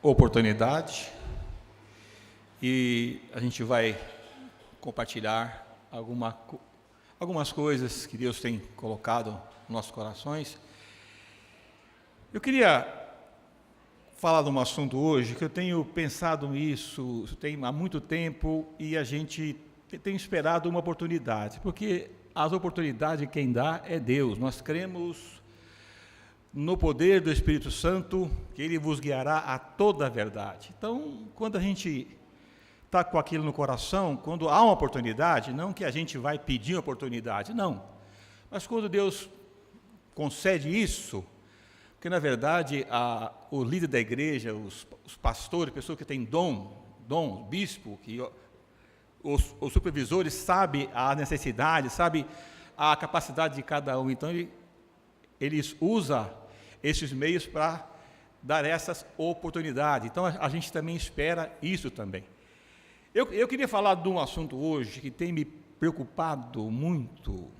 oportunidade e a gente vai compartilhar algumas coisas que Deus tem colocado nos nossos corações. Eu queria falar de um assunto hoje que eu tenho pensado nisso há muito tempo e a gente tem esperado uma oportunidade, porque as oportunidades quem dá é Deus. Nós cremos no poder do Espírito Santo, que Ele vos guiará a toda a verdade. Então, quando a gente está com aquilo no coração, quando há uma oportunidade, não que a gente vai pedir uma oportunidade, não. Mas quando Deus concede isso, porque na verdade o líder da igreja, os pastores, pessoas que têm dom, bispo, que os supervisores sabem a necessidade, sabem a capacidade de cada um. Então, eles usam esses meios para dar essas oportunidades. Então, a gente também espera isso também. Eu queria falar de um assunto hoje que tem me preocupado muito,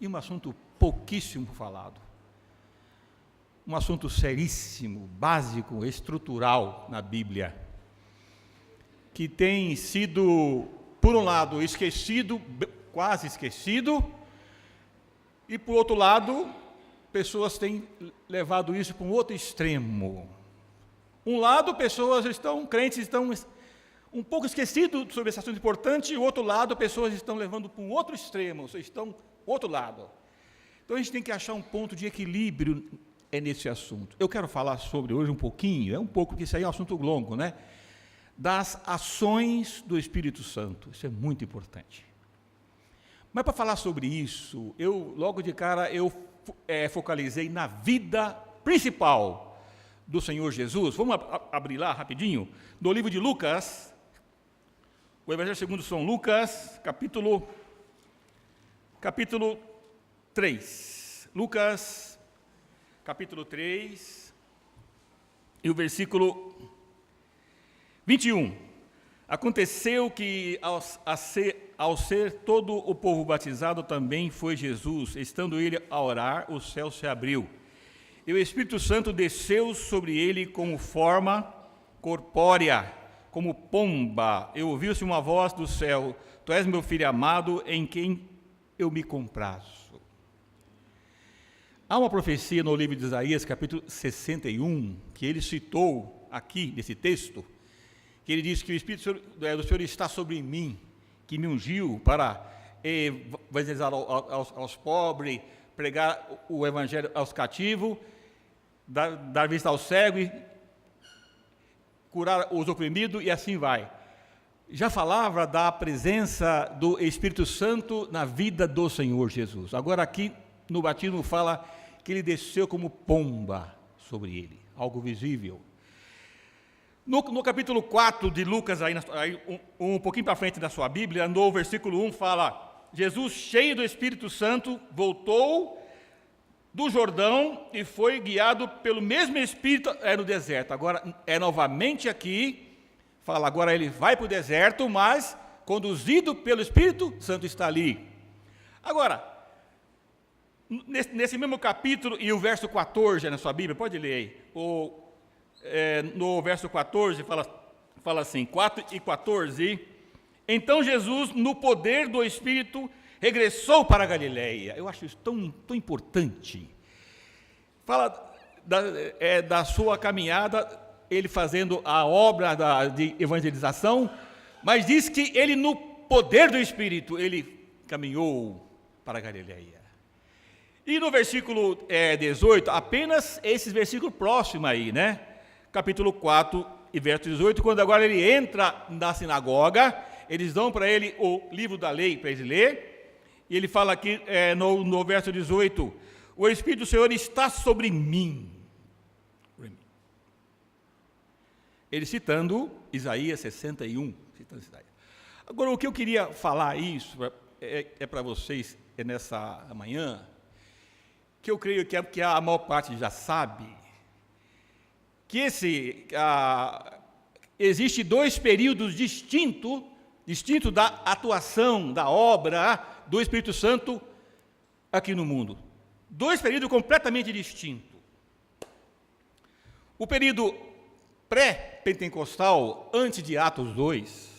e um assunto pouquíssimo falado. Um assunto seríssimo, básico, estrutural na Bíblia, que tem sido, por um lado, esquecido, quase esquecido, e, por outro lado, pessoas têm levado isso para um outro extremo. Um lado, crentes estão um pouco esquecidos sobre esse assunto importante, e o outro lado, pessoas estão levando para um outro extremo, estão outro lado. Então, a gente tem que achar um ponto de equilíbrio nesse assunto. Eu quero falar sobre hoje um pouquinho, porque isso aí é um assunto longo, né? Das ações do Espírito Santo. Isso é muito importante. Mas para falar sobre isso, logo de cara, focalizei na vida principal do Senhor Jesus. Vamos abrir lá rapidinho, no livro de Lucas, o Evangelho segundo São Lucas, capítulo 3. Lucas, capítulo 3, e o versículo 21. Aconteceu que, ao ser todo o povo batizado, também foi Jesus. Estando ele a orar, o céu se abriu, e o Espírito Santo desceu sobre ele como forma corpórea, como pomba. E ouviu-se uma voz do céu: Tu és meu filho amado, em quem eu me comprazo. Há uma profecia no livro de Isaías, capítulo 61, que ele citou aqui, nesse texto, que ele diz que o Espírito do Senhor está sobre mim, que me ungiu para evangelizar aos pobres, pregar o evangelho aos cativos, dar vista ao cego, e curar os oprimidos, e assim vai. Já falava da presença do Espírito Santo na vida do Senhor Jesus. Agora aqui no batismo fala que ele desceu como pomba sobre ele, algo visível. No capítulo 4 de Lucas, um pouquinho para frente da sua Bíblia, no versículo 1 fala: Jesus, cheio do Espírito Santo, voltou do Jordão e foi guiado pelo mesmo Espírito no deserto. Agora, novamente aqui, fala, agora ele vai para o deserto, mas conduzido pelo Espírito Santo está ali. Agora, nesse mesmo capítulo, e o verso 14 na sua Bíblia, pode ler aí, no verso 14, fala assim, 4 e 14, então Jesus, no poder do Espírito, regressou para a Galileia. Eu acho isso tão importante. Fala da sua caminhada, ele fazendo a obra de evangelização, mas diz que ele, no poder do Espírito, ele caminhou para a Galileia. E no versículo 18, apenas esses versículos próximos aí, né? Capítulo 4 e verso 18, quando agora ele entra na sinagoga, eles dão para ele o livro da lei para ele ler, e ele fala aqui no verso 18, o Espírito do Senhor está sobre mim. Ele citando Isaías 61. Agora, o que eu queria falar isso para vocês nessa manhã, que eu creio que a maior parte já sabe, que existe dois períodos distintos da atuação, da obra do Espírito Santo aqui no mundo. Dois períodos completamente distintos. O período pré-pentecostal, antes de Atos 2,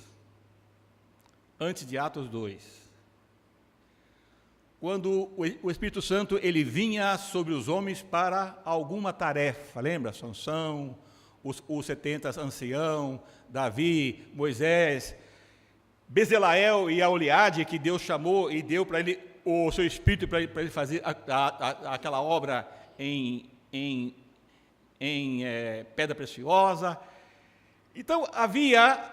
quando o Espírito Santo ele vinha sobre os homens para alguma tarefa, lembra? Sansão, os 70 anciãos, Davi, Moisés, Bezelael e Aoliade, que Deus chamou e deu para ele o seu Espírito para ele fazer aquela obra em pedra preciosa. Então, havia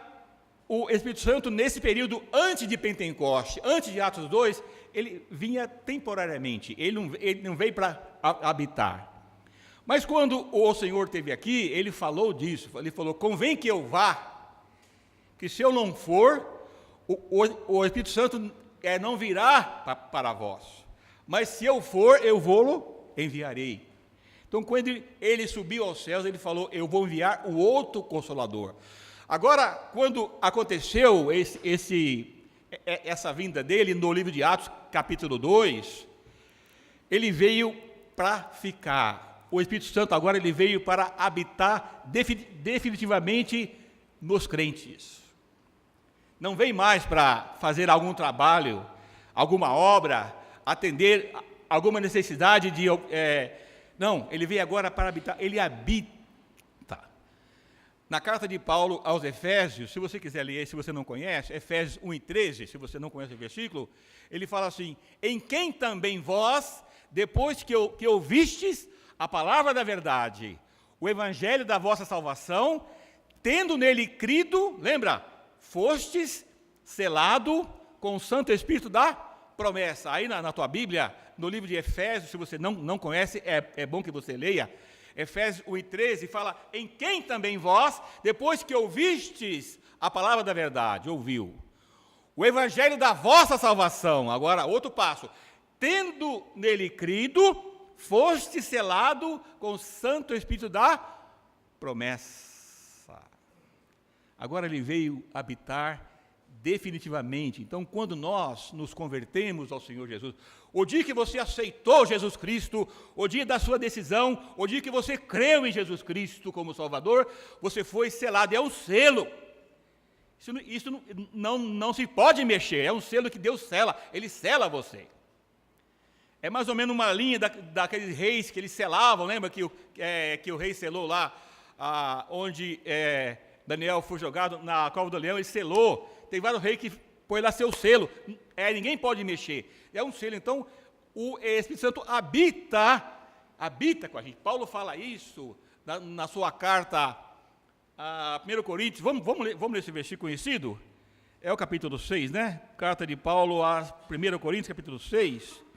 o Espírito Santo nesse período antes de Pentecoste, antes de Atos 2, ele vinha temporariamente, ele não veio para habitar. Mas quando o Senhor esteve aqui, ele falou disso, ele falou, convém que eu vá, que se eu não for, o Espírito Santo não virá para vós, mas se eu for, eu vou-lo enviarei. Então, quando ele subiu aos céus, ele falou, eu vou enviar o outro Consolador. Agora, quando aconteceu essa vinda dele, no livro de Atos, capítulo 2, ele veio para ficar. O Espírito Santo agora ele veio para habitar definitivamente nos crentes. Não veio mais para fazer algum trabalho, alguma obra, atender alguma necessidade de... não, ele veio agora para habitar, ele habita. Na carta de Paulo aos Efésios, se você quiser ler, se você não conhece, Efésios 1:13, se você não conhece o versículo, ele fala assim, em quem também vós, depois que ouvistes a palavra da verdade, o evangelho da vossa salvação, tendo nele crido, lembra, fostes selado com o Santo Espírito da promessa. Aí na tua Bíblia, no livro de Efésios, se você não conhece, é bom que você leia, Efésios 1:13 fala, em quem também vós, depois que ouvistes a palavra da verdade, ouviu, o evangelho da vossa salvação, agora outro passo, tendo nele crido, foste selado com o Santo Espírito da promessa. Agora ele veio habitar definitivamente. Então, quando nós nos convertemos ao Senhor Jesus, o dia que você aceitou Jesus Cristo, o dia da sua decisão, o dia que você creu em Jesus Cristo como Salvador, você foi selado, é um selo. Isso não se pode mexer, é um selo que Deus sela, Ele sela você. É mais ou menos uma linha daqueles reis que eles selavam, lembra que o rei selou lá, onde Daniel foi jogado na cova do leão, ele selou. Tem vários reis que põe lá seu selo, ninguém pode mexer. É um selo, então o Espírito Santo habita com a gente. Paulo fala isso na sua carta a 1 Coríntios, vamos ler esse versículo conhecido? É o capítulo 6, né? Carta de Paulo a 1 Coríntios, capítulo 6.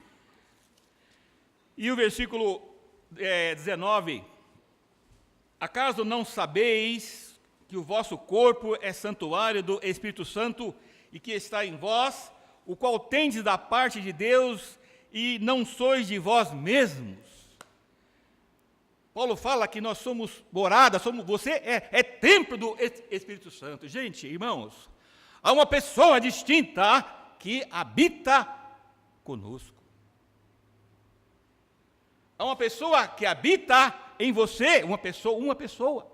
E o versículo 19, acaso não sabeis que o vosso corpo é santuário do Espírito Santo e que está em vós, o qual tendes da parte de Deus e não sois de vós mesmos? Paulo fala que nós somos morada, você é templo do Espírito Santo. Gente, irmãos, há uma pessoa distinta que habita conosco. Há uma pessoa que habita em você, uma pessoa.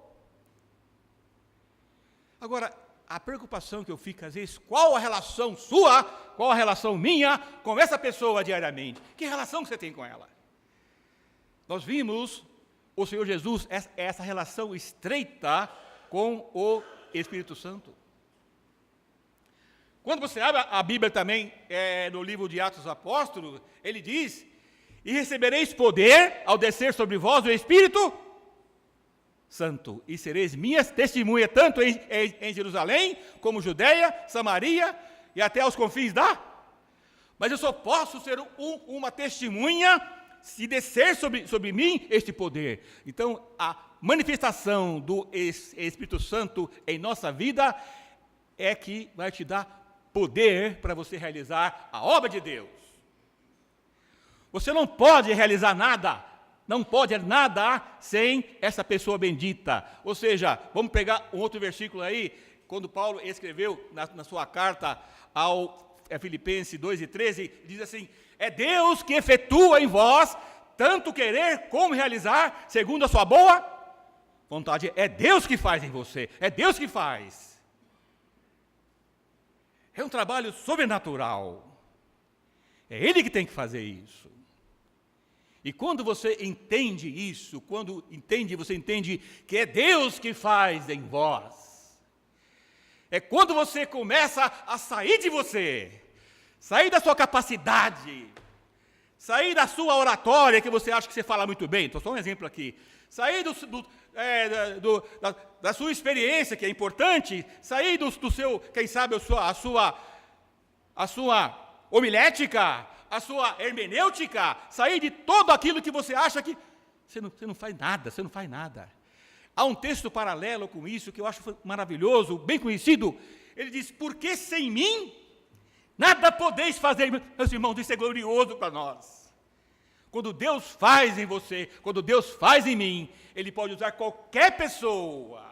Agora, a preocupação que eu fico às vezes, qual a relação sua, qual a relação minha com essa pessoa diariamente? Que relação que você tem com ela? Nós vimos o Senhor Jesus, essa relação estreita com o Espírito Santo. Quando você abre a Bíblia também, no livro de Atos dos Apóstolos, ele diz, e recebereis poder ao descer sobre vós o Espírito Santo, e sereis minhas testemunhas, tanto em Jerusalém, como Judeia, Samaria, e até aos confins da... Mas eu só posso ser uma testemunha se descer sobre mim este poder. Então, a manifestação do Espírito Santo em nossa vida é que vai te dar poder para você realizar a obra de Deus. Você não pode realizar nada, não pode nada sem essa pessoa bendita. Ou seja, vamos pegar um outro versículo aí, quando Paulo escreveu na sua carta ao Filipenses 2:13, diz assim, é Deus que efetua em vós tanto querer como realizar, segundo a sua boa Vontade é Deus que faz em você, é Deus que faz. É um trabalho sobrenatural. É Ele que tem que fazer isso. E quando você entende isso, você entende que é Deus que faz em vós. É quando você começa a sair de você, sair da sua capacidade, sair da sua oratória, que você acha que você fala muito bem. Estou só um exemplo aqui. Sair da sua experiência, que é importante, sair do seu, quem sabe, a sua homilética, a sua hermenêutica, sair de tudo aquilo que você acha que você não faz nada. Há um texto paralelo com isso que eu acho maravilhoso, bem conhecido. Ele diz: porque sem mim nada podeis fazer. Meus irmãos, isso é glorioso para nós. Quando Deus faz em você, quando Deus faz em mim, Ele pode usar qualquer pessoa,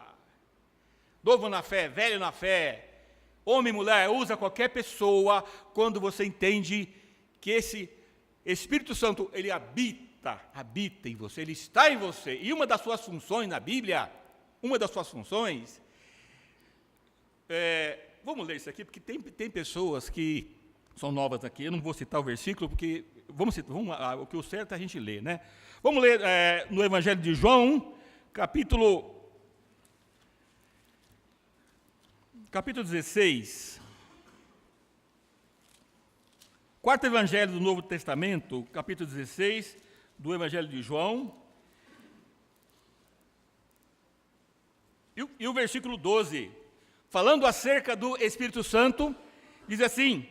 novo na fé, velho na fé, homem, mulher, usa qualquer pessoa, quando você entende que esse Espírito Santo, ele habita em você, ele está em você. E uma das suas funções na Bíblia, vamos ler isso aqui, porque tem pessoas que são novas aqui, eu não vou citar o versículo, porque o que o certo é a gente ler, né? Vamos ler no Evangelho de João, capítulo 16, quarto Evangelho do Novo Testamento, capítulo 16, do Evangelho de João, e o versículo 12, falando acerca do Espírito Santo, diz assim: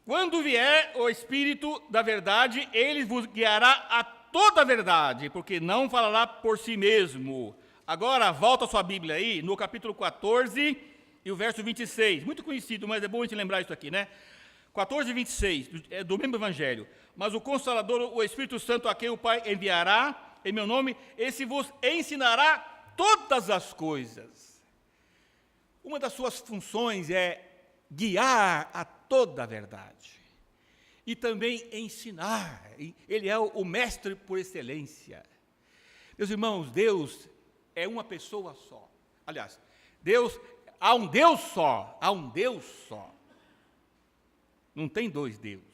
quando vier o Espírito da verdade, ele vos guiará a toda a verdade, porque não falará por si mesmo. Agora, volta a sua Bíblia aí, no capítulo 14 e o verso 26. Muito conhecido, mas é bom a gente lembrar isso aqui, né? 14 e 26, é do mesmo Evangelho. Mas o Consolador, o Espírito Santo, a quem o Pai enviará em meu nome, esse vos ensinará todas as coisas. Uma das suas funções é guiar a toda a verdade. E também ensinar. Ele é o mestre por excelência. Meus irmãos, Deus é uma pessoa só. Aliás, há um Deus só. Não tem dois deuses.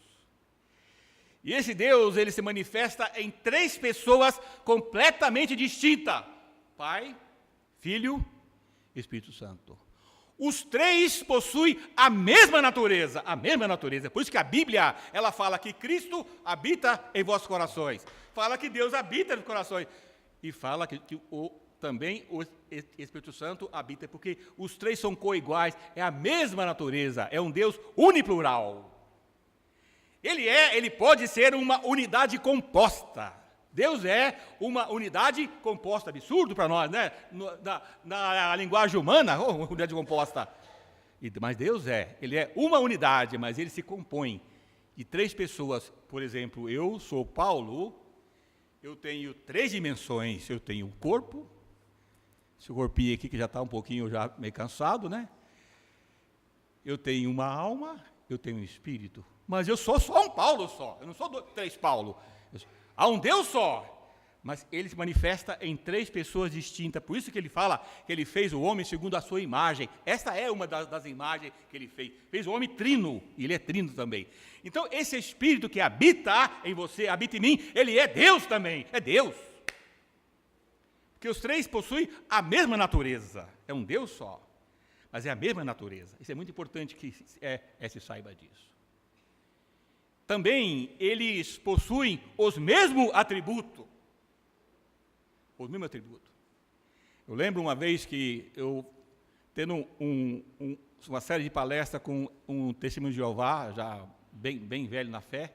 E esse Deus, ele se manifesta em três pessoas completamente distintas: Pai, Filho e Espírito Santo. Os três possuem a mesma natureza. Por isso que a Bíblia, ela fala que Cristo habita em vossos corações. Fala que Deus habita nos corações. E fala que também o Espírito Santo habita, porque os três são coiguais, é a mesma natureza, é um Deus uniplural. Ele pode ser uma unidade composta. Deus é uma unidade composta, absurdo para nós, né? Na linguagem humana, unidade composta. Mas Deus ele é uma unidade, mas ele se compõe de três pessoas. Por exemplo, eu sou Paulo, eu tenho três dimensões. Eu tenho o corpo, esse corpinho aqui que já está um pouquinho já meio cansado, né? Eu tenho uma alma, eu tenho um espírito. Mas eu sou só um Paulo só, eu não sou três Paulo. Há um Deus só, mas ele se manifesta em três pessoas distintas. Por isso que ele fala que ele fez o homem segundo a sua imagem. Esta é uma das imagens que ele fez. Fez o homem trino, e ele é trino também. Então, esse Espírito que habita em você, habita em mim, ele é Deus também, é Deus. Porque os três possuem a mesma natureza. É um Deus só, mas é a mesma natureza. Isso é muito importante que se saiba disso. Também eles possuem os mesmos atributos. Eu lembro uma vez que eu, tendo uma série de palestras com um testemunho de Jeová, já bem velho na fé,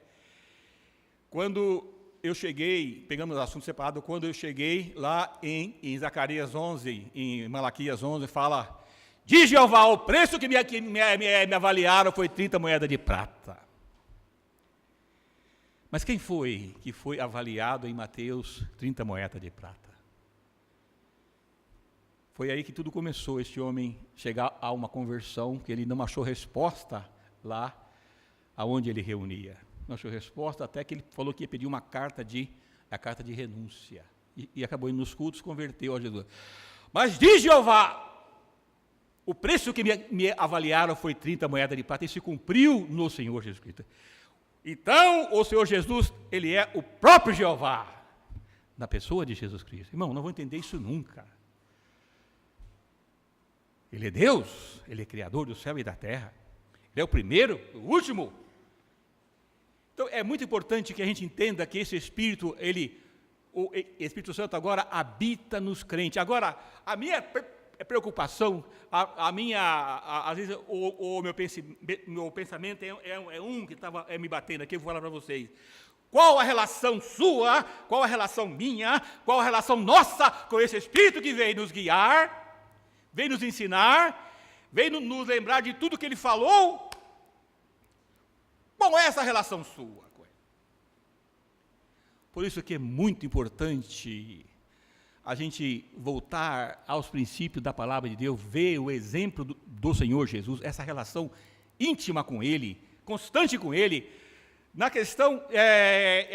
quando eu cheguei, pegamos o assunto separado, quando eu cheguei lá em Zacarias 11, em Malaquias 11, fala: diz Jeová, o preço que me avaliaram foi 30 moedas de prata. Mas quem foi que foi avaliado em Mateus 30 moedas de prata? Foi aí que tudo começou, este homem chegar a uma conversão, que ele não achou resposta lá aonde ele reunia. Não achou resposta até que ele falou que ia pedir a carta de renúncia. e acabou indo nos cultos, converteu a Jesus. Mas diz Jeová, o preço que me avaliaram foi 30 moedas de prata, e se cumpriu no Senhor Jesus Cristo. Então, o Senhor Jesus, ele é o próprio Jeová, na pessoa de Jesus Cristo. Irmão, não vou entender isso nunca. Ele é Deus, ele é Criador do céu e da terra. Ele é o primeiro, o último. Então, é muito importante que a gente entenda que esse Espírito, o Espírito Santo agora habita nos crentes. Agora, a minha preocupação, às vezes o meu pensamento é um que estava me batendo aqui, eu vou falar para vocês. Qual a relação sua, qual a relação minha, qual a relação nossa com esse Espírito que veio nos guiar, veio nos ensinar, veio nos lembrar de tudo que ele falou? Qual é essa relação sua? Por isso que é muito importante a gente voltar aos princípios da palavra de Deus, ver o exemplo do Senhor Jesus, essa relação íntima com Ele, constante com Ele. Na questão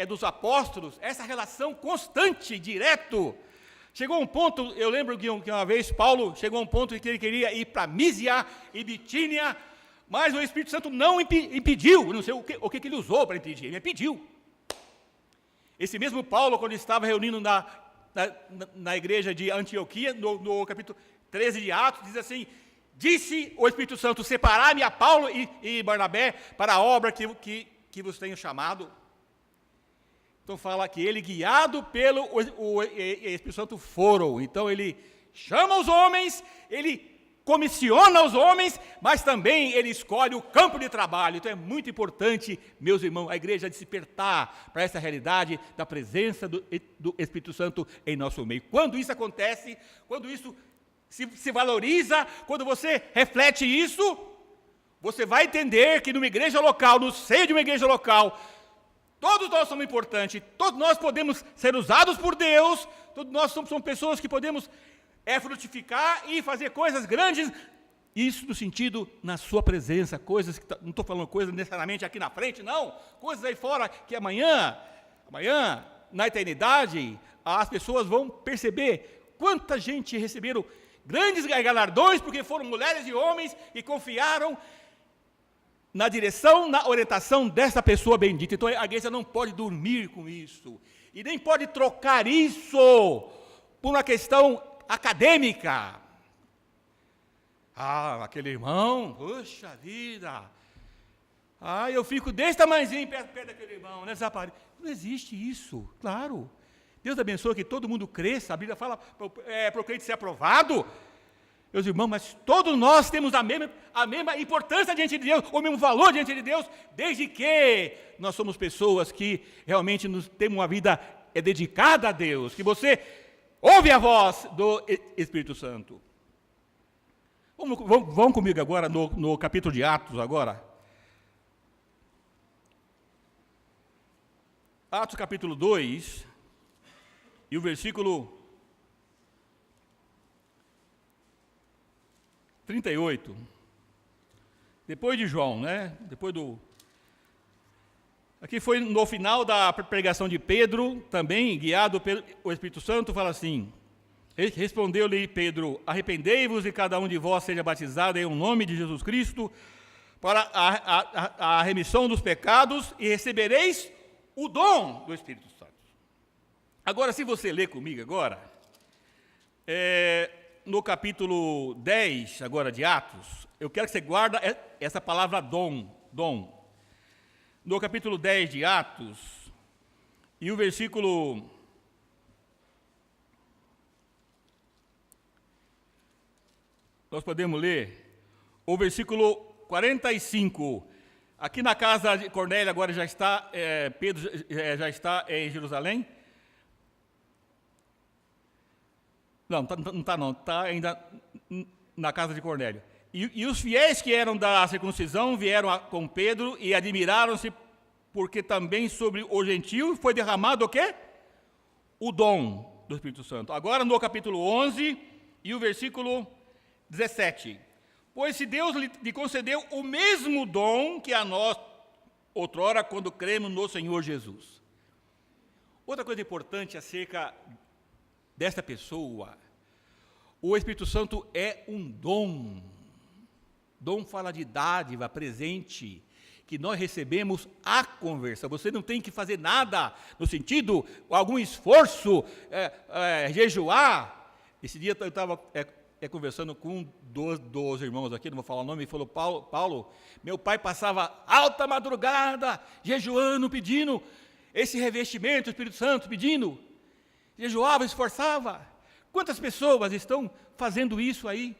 dos apóstolos, essa relação constante, direto. Chegou um ponto, eu lembro que uma vez Paulo chegou a um ponto em que ele queria ir para Mísia e Bitínia, mas o Espírito Santo não impediu, não sei o que ele usou para impedir, ele impediu. Esse mesmo Paulo, quando estava reunindo na igreja de Antioquia, no capítulo 13 de Atos, diz assim, disse o Espírito Santo, separai-me a Paulo e Barnabé para a obra que vos tenho chamado. Então fala que ele, guiado pelo o Espírito Santo, foram. Então ele chama os homens, ele comissiona os homens, mas também ele escolhe o campo de trabalho. Então é muito importante, meus irmãos, a igreja despertar para essa realidade da presença do Espírito Santo em nosso meio. Quando isso acontece, quando isso se valoriza, quando você reflete isso, você vai entender que numa igreja local, no seio de uma igreja local, todos nós somos importantes, todos nós podemos ser usados por Deus, todos nós somos pessoas que podemos frutificar e fazer coisas grandes, isso no sentido, na sua presença, coisas que, não estou falando coisas necessariamente aqui na frente, não, coisas aí fora, que amanhã, na eternidade, as pessoas vão perceber quanta gente receberam grandes galardões, porque foram mulheres e homens que confiaram na direção, na orientação dessa pessoa bendita. Então a igreja não pode dormir com isso, e nem pode trocar isso por uma questão acadêmica. Aquele irmão, puxa vida, eu fico desse tamanhozinho perto daquele irmão, né? Não existe isso, claro. Deus abençoe que todo mundo cresça, a Bíblia fala para o crente ser aprovado. Meus irmãos, mas todos nós temos a mesma importância diante de Deus, o mesmo valor diante de Deus, desde que nós somos pessoas que realmente temos uma vida dedicada a Deus, que você ouve a voz do Espírito Santo. Vamos comigo agora no capítulo de Atos agora. Atos capítulo 2, e o versículo 38. Depois de João, né? Aqui foi no final da pregação de Pedro, também guiado pelo Espírito Santo, fala assim, respondeu-lhe Pedro, arrependei-vos e cada um de vós seja batizado em nome de Jesus Cristo para a remissão dos pecados e recebereis o dom do Espírito Santo. Agora, se você ler comigo agora, no capítulo 10 agora de Atos, eu quero que você guarde essa palavra dom. No capítulo 10 de Atos, e o versículo... Nós podemos ler o versículo 45. Aqui na casa de Cornélio agora já está, Pedro já está em Jerusalém. Não está não, está ainda na casa de Cornélio. E os fiéis que eram da circuncisão vieram com Pedro e admiraram-se, porque também sobre o gentio foi derramado o quê? O dom do Espírito Santo. Agora no capítulo 11 e o versículo 17. Pois se Deus lhe concedeu o mesmo dom que a nós, outrora, quando cremos no Senhor Jesus. Outra coisa importante acerca desta pessoa, o Espírito Santo é um dom. Dom fala de dádiva, presente, que nós recebemos à conversão. Você não tem que fazer nada no sentido, algum esforço, jejuar. Esse dia eu estava conversando com um dos irmãos aqui, não vou falar o nome, ele falou, Paulo, meu pai passava alta madrugada, jejuando, pedindo esse revestimento, o Espírito Santo, pedindo, jejuava, esforçava. Quantas pessoas estão fazendo isso aí?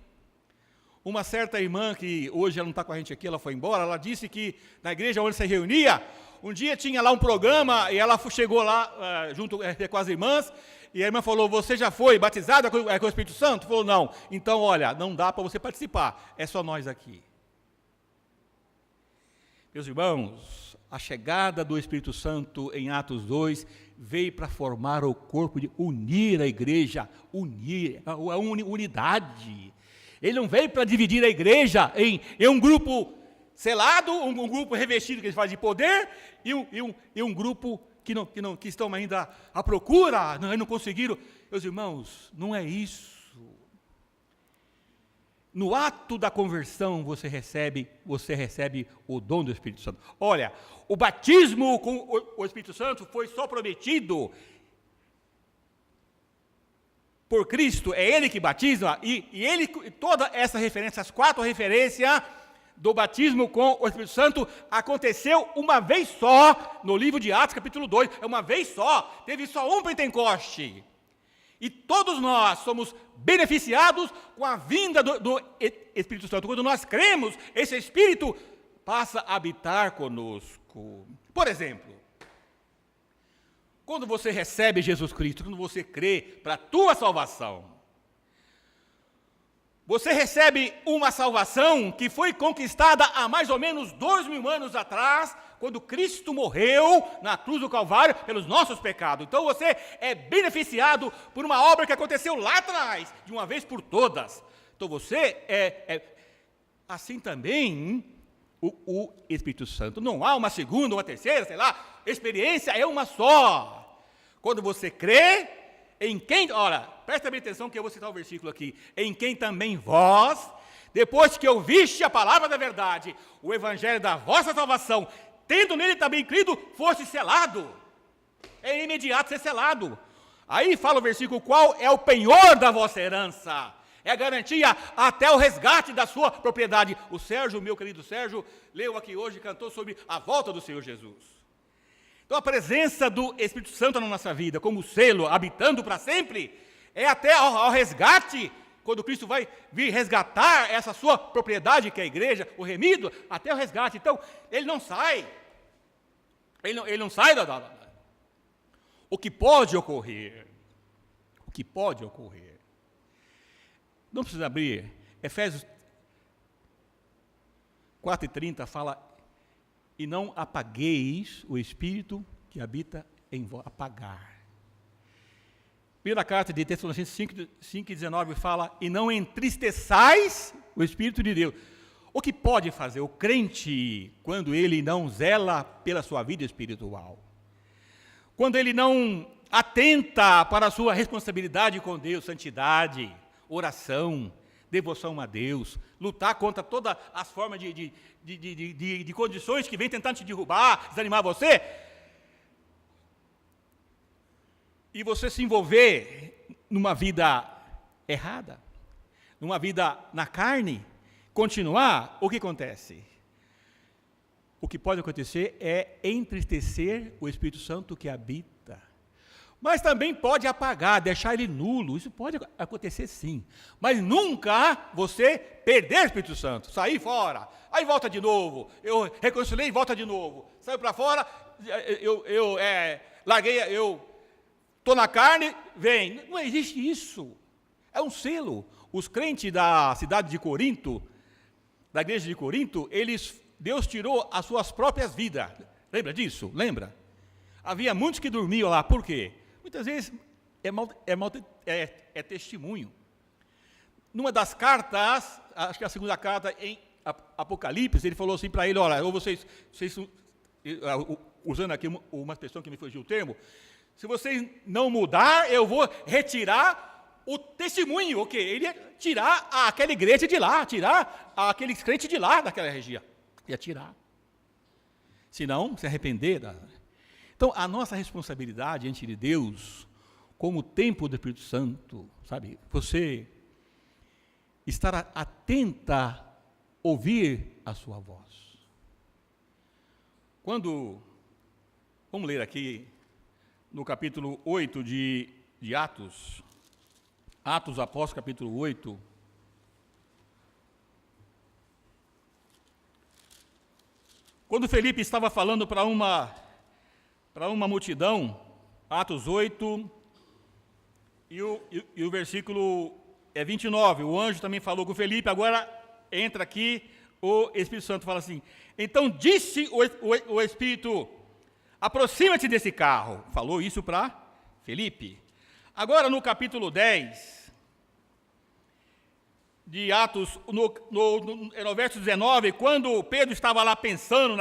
Uma certa irmã, que hoje ela não está com a gente aqui, ela foi embora, ela disse que na igreja onde se reunia, um dia tinha lá um programa, e ela chegou lá junto com as irmãs, e a irmã falou, você já foi batizada com o Espírito Santo? Falou, não. Então, olha, não dá para você participar, é só nós aqui. Meus irmãos, a chegada do Espírito Santo em Atos 2 veio para formar o corpo, de unir a igreja, unir, a unidade. Ele não veio para dividir a igreja em um grupo selado, um grupo revestido que eles fazem de poder, e um grupo que estão ainda à procura, não conseguiram. Meus irmãos, não é isso. No ato da conversão você recebe o dom do Espírito Santo. Olha, o batismo com o Espírito Santo foi só prometido por Cristo, é Ele que batiza, e ele, toda essa referência, as 4 referências do batismo com o Espírito Santo, aconteceu uma vez só, no livro de Atos, capítulo 2, é uma vez só, teve só um Pentecoste. E todos nós somos beneficiados com a vinda do Espírito Santo. Quando nós cremos, esse Espírito passa a habitar conosco. Por exemplo, quando você recebe Jesus Cristo, quando você crê para a tua salvação, você recebe uma salvação que foi conquistada há mais ou menos 2000 anos atrás, quando Cristo morreu na cruz do Calvário pelos nossos pecados. Então você é beneficiado por uma obra que aconteceu lá atrás, de uma vez por todas. Então você assim também o Espírito Santo. Não há uma segunda, uma terceira, sei lá, experiência é uma só. Quando você crê em quem, olha, presta bem atenção que eu vou citar o versículo aqui, em quem também vós, depois que ouviste a palavra da verdade, o evangelho da vossa salvação, tendo nele também crido, foste selado. É imediato ser selado. Aí fala o versículo, qual é o penhor da vossa herança? É a garantia até o resgate da sua propriedade. O Sérgio, meu querido Sérgio, leu aqui hoje, cantou sobre a volta do Senhor Jesus. Então a presença do Espírito Santo na nossa vida, como selo, habitando para sempre, é até ao resgate, quando Cristo vai vir resgatar essa sua propriedade, que é a igreja, o remido, até o resgate. Então, ele não sai. Ele não sai O que pode ocorrer, não precisa abrir, Efésios 4:30 fala, e não apagueis o Espírito que habita em vós, apagar. Primeira carta de Tessalonicenses 5:19 fala, e não entristeçais o Espírito de Deus. O que pode fazer o crente quando ele não zela pela sua vida espiritual? Quando ele não atenta para a sua responsabilidade com Deus, santidade, oração, devoção a Deus, lutar contra todas as formas de condições que vêm tentando te derrubar, desanimar você, e você se envolver numa vida errada, numa vida na carne, continuar, o que acontece? O que pode acontecer é entristecer o Espírito Santo que habita. Mas também pode apagar, deixar ele nulo. Isso pode acontecer sim. Mas nunca você perder o Espírito Santo, sair fora, aí volta de novo. Eu reconciliei e volta de novo. Saiu para fora, eu larguei, eu estou na carne, vem. Não existe isso. É um selo. Os crentes da cidade de Corinto, da igreja de Corinto, Deus tirou as suas próprias vidas. Lembra disso? Lembra? Havia muitos que dormiam lá. Por quê? Muitas vezes é testemunho. Numa das cartas, acho que a segunda carta em Apocalipse, ele falou assim para ele, olha, ou vocês usando aqui uma expressão que me fugiu o termo, se vocês não mudar, eu vou retirar o testemunho, o quê? Ele ia tirar aquela igreja de lá, tirar aqueles crentes de lá, daquela região. Ia tirar. Se não, se arrepender. Então, a nossa responsabilidade diante de Deus, como templo do Espírito Santo, sabe? Você estar atenta a ouvir a sua voz. Vamos ler aqui no capítulo 8 de Atos, Atos Apóstolos, capítulo 8. Quando Felipe estava falando para uma multidão, Atos 8, e o versículo 29, o anjo também falou com Felipe, agora entra aqui, o Espírito Santo fala assim, então disse o Espírito, aproxima-te desse carro, falou isso para Felipe. Agora no capítulo 10 de Atos, no verso 19, quando Pedro estava lá pensando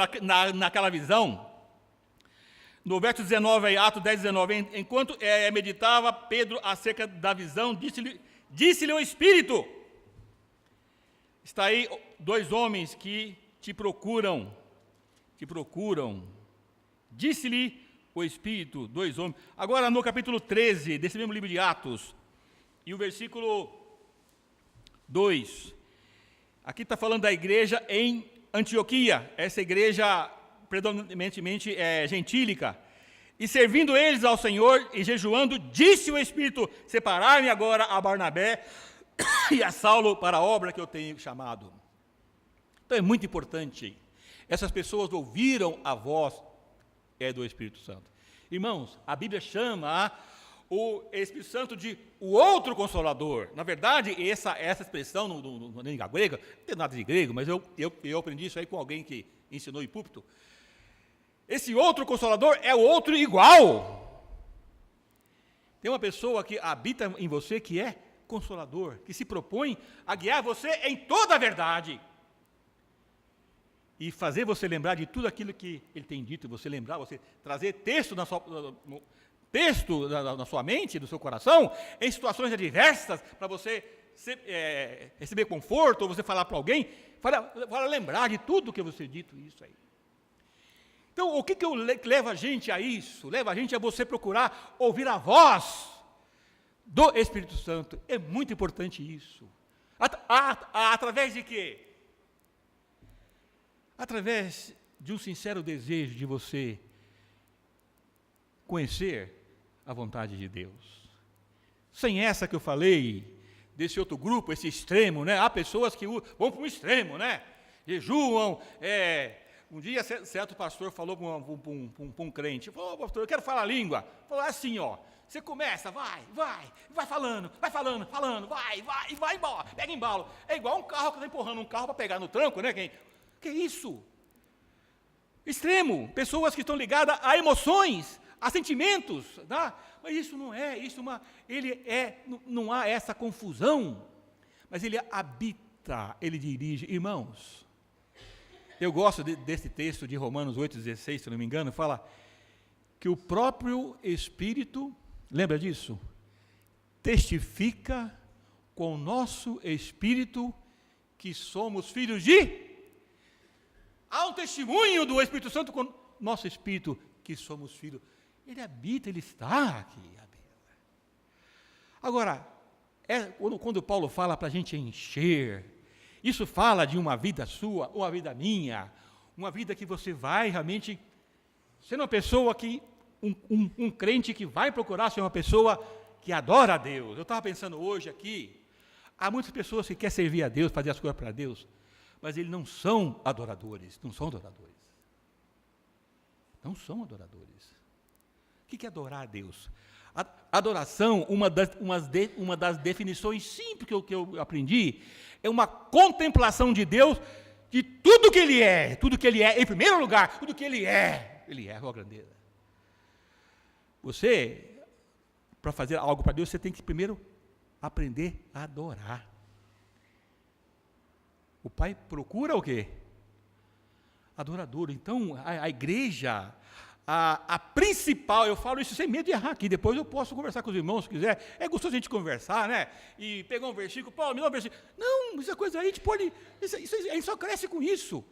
naquela visão, no verso 19, Atos 10, 19, enquanto meditava Pedro acerca da visão, disse-lhe o Espírito, está aí 2 homens que te procuram, disse-lhe o Espírito, 2 homens. Agora no capítulo 13, desse mesmo livro de Atos, e o versículo 2, aqui está falando da igreja em Antioquia, essa igreja predominantemente gentílica, e servindo eles ao Senhor e jejuando, disse o Espírito, separai-me agora a Barnabé e a Saulo para a obra que eu tenho chamado. Então é muito importante, essas pessoas ouviram a voz do Espírito Santo. Irmãos, a Bíblia chama o Espírito Santo de o outro Consolador. Na verdade, essa expressão na língua grega, não tem nada de grego, mas eu aprendi isso aí com alguém que ensinou em púlpito. Esse outro Consolador é o outro igual. Tem uma pessoa que habita em você que é Consolador, que se propõe a guiar você em toda a verdade. E fazer você lembrar de tudo aquilo que ele tem dito, você lembrar, você trazer texto na sua mente, no seu coração, em situações adversas, para você receber conforto, ou você falar para alguém, para lembrar de tudo que você dito isso aí. Então, o que leva a gente a isso? Leva a gente a você procurar ouvir a voz do Espírito Santo. É muito importante isso. Através de quê? Através de um sincero desejo de você conhecer a vontade de Deus. Sem essa que eu falei, desse outro grupo, esse extremo, né? Há pessoas que vão para um extremo, né? Jejuam, um dia certo pastor falou para um crente, falou, pastor, eu quero falar a língua. Falou assim, ó, você começa, vai falando, vai embora, pega embalo. É igual um carro que está empurrando um carro para pegar no tranco, né? Que isso? Extremo, pessoas que estão ligadas a emoções, a sentimentos, tá? Mas isso não é, não há essa confusão, mas ele habita, ele dirige. Irmãos, eu gosto desse texto de Romanos 8,16, se não me engano, fala que o próprio Espírito, lembra disso? Testifica com o nosso Espírito que somos filhos de... Há um testemunho do Espírito Santo com o nosso Espírito que somos filhos. Ele habita, ele está aqui. Agora, quando Paulo fala para a gente encher, isso fala de uma vida sua, uma vida minha, uma vida que você vai realmente ser uma pessoa que, um crente que vai procurar ser uma pessoa que adora a Deus. Eu estava pensando hoje aqui, há muitas pessoas que querem servir a Deus, fazer as coisas para Deus, mas eles não são adoradores, não são adoradores. Não são adoradores. O que é adorar a Deus? Adoração, uma das definições simples que eu aprendi, é uma contemplação de Deus, de tudo que Ele é, em primeiro lugar, tudo que Ele é a sua grandeza. Você, para fazer algo para Deus, você tem que primeiro aprender a adorar. O Pai procura o quê? Adorador. Então, a igreja, a principal, eu falo isso sem medo de errar aqui, depois eu posso conversar com os irmãos se quiser, é gostoso a gente conversar, né? E pegar um versículo, Paulo, me dá um versículo. Não, essa coisa aí, a gente pode, a gente só cresce com isso.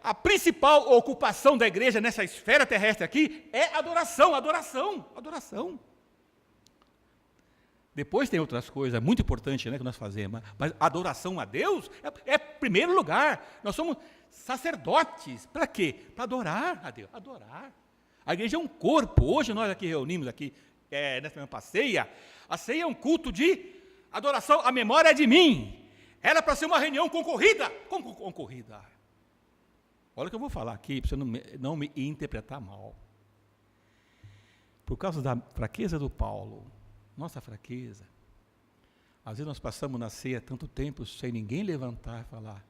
A principal ocupação da igreja nessa esfera terrestre aqui é adoração, adoração, adoração. Depois tem outras coisas muito importantes, né, que nós fazemos, mas adoração a Deus é primeiro lugar. Nós somos sacerdotes. Para quê? Para adorar a Deus. Adorar. A igreja é um corpo. Hoje nós aqui reunimos aqui, nessa mesma ceia. A ceia é um culto de adoração. A memória é de mim. Era para ser uma reunião concorrida. Como concorrida? Olha o que eu vou falar aqui, para você não me interpretar mal. Por causa da fraqueza do Paulo, nossa fraqueza, às vezes nós passamos na ceia tanto tempo sem ninguém levantar e falar: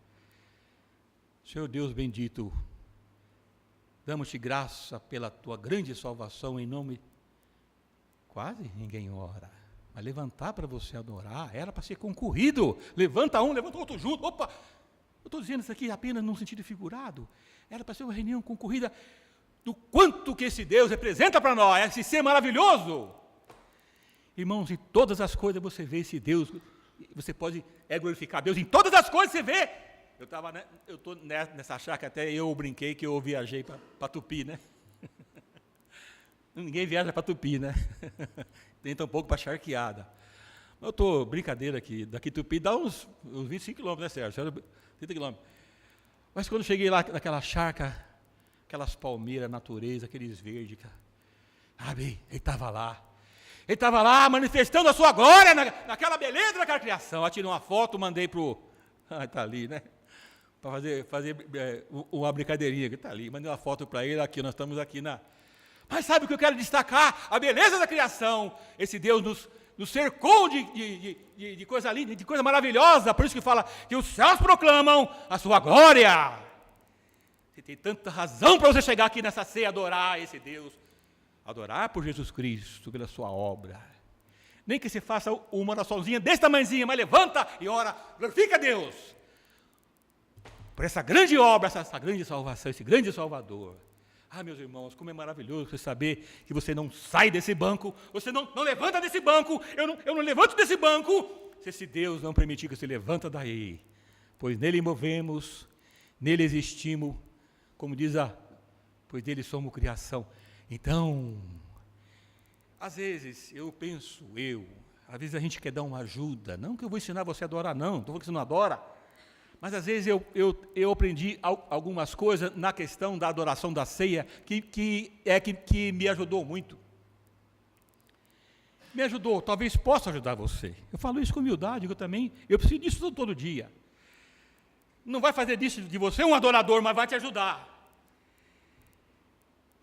Senhor Deus bendito, damos-te graça pela tua grande salvação em nome. Quase ninguém ora. Mas levantar para você adorar era para ser concorrido. Levanta um, levanta o outro junto. Opa! Eu estou dizendo isso aqui apenas num sentido figurado. Era para ser uma reunião concorrida do quanto que esse Deus representa para nós, esse ser maravilhoso. Irmãos, em todas as coisas você vê esse Deus, você pode glorificar Deus, em todas as coisas você vê. Eu estou nessa chácara, até eu brinquei que eu viajei para Tupi, né? Ninguém viaja para Tupi, né? Nem tampouco para Charqueada. Eu estou, brincadeira aqui, daqui Tupi dá uns 25 quilômetros, né, Sérgio? 30 quilômetros. Mas quando eu cheguei lá, naquela chácara, aquelas palmeiras, natureza, aqueles verdes, ele estava lá. Ele estava lá manifestando a sua glória naquela beleza daquela criação. Eu tirei uma foto, mandei para o... está ali, né? Para fazer uma brincadeirinha, que está ali. Mandei uma foto para ele, aqui, nós estamos aqui na... Mas sabe o que eu quero destacar? A beleza da criação. Esse Deus nos cercou de coisa linda, de coisa maravilhosa. Por isso que fala que os céus proclamam a sua glória. Você tem tanta razão para você chegar aqui nessa ceia e adorar esse Deus. Adorar por Jesus Cristo, pela sua obra. Nem que você faça uma oraçãozinha desse tamanhozinho, mas levanta e ora, glorifica a Deus. Por essa grande obra, essa grande salvação, esse grande Salvador. Meus irmãos, como é maravilhoso você saber que você não sai desse banco, você não levanta desse banco, eu não levanto desse banco, se esse Deus não permitir que você levanta daí. Pois nele movemos, nele existimos, como diz pois dele somos criação. Então, às vezes às vezes a gente quer dar uma ajuda, não que eu vou ensinar você a adorar, não, estou falando que você não adora, mas às vezes eu aprendi algumas coisas na questão da adoração da ceia, que me ajudou muito. Me ajudou, talvez possa ajudar você. Eu falo isso com humildade, eu preciso disso todo dia. Não vai fazer disso de você um adorador, mas vai te ajudar.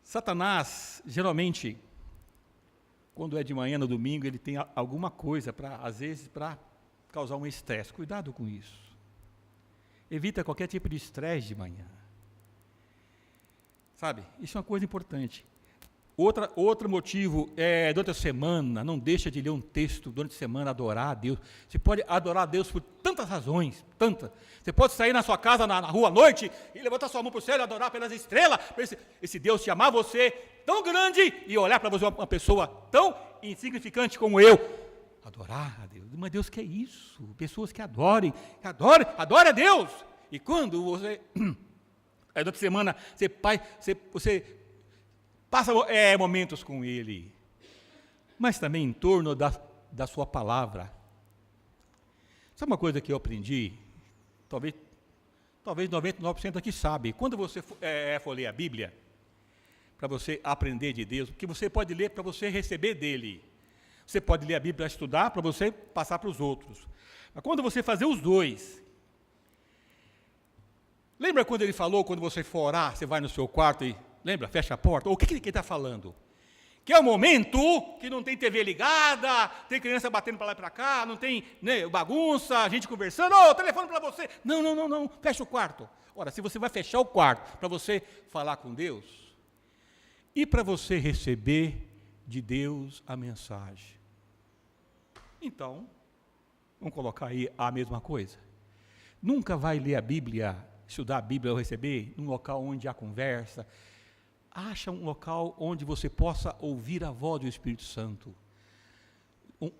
Satanás, geralmente, quando é de manhã, no domingo, ele tem alguma coisa, às vezes, para causar um estresse. Cuidado com isso. Evita qualquer tipo de estresse de manhã. Sabe? Isso é uma coisa importante. Outro motivo durante a semana, não deixa de ler um texto durante a semana, adorar a Deus. Você pode adorar a Deus por tantas razões, tantas. Você pode sair na sua casa, na rua à noite, e levantar sua mão para o céu e adorar pelas estrelas, para esse Deus te amar você tão grande, e olhar para você uma pessoa tão insignificante como eu. Adorar a Deus. Mas Deus quer isso. Pessoas que adore a Deus. E quando você, durante a semana, você passa momentos com Ele, mas também em torno da sua palavra. Sabe uma coisa que eu aprendi? Talvez 99% aqui sabe. Quando você for ler a Bíblia, para você aprender de Deus, porque você pode ler para você receber dEle. Você pode ler a Bíblia para estudar, para você passar para os outros. Mas quando você fazer os dois, lembra quando ele falou, quando você for orar, você vai no seu quarto e, lembra, fecha a porta? Ou o que ele está falando? Que é o momento que não tem TV ligada, tem criança batendo para lá e para cá, não tem bagunça, gente conversando, telefone para você. Não, fecha o quarto. Ora, se você vai fechar o quarto para você falar com Deus, e para você receber de Deus a mensagem. Então, vamos colocar aí a mesma coisa. Nunca vai ler a Bíblia, estudar a Bíblia ou receber num local onde há conversa. acha um local onde você possa ouvir a voz do Espírito Santo.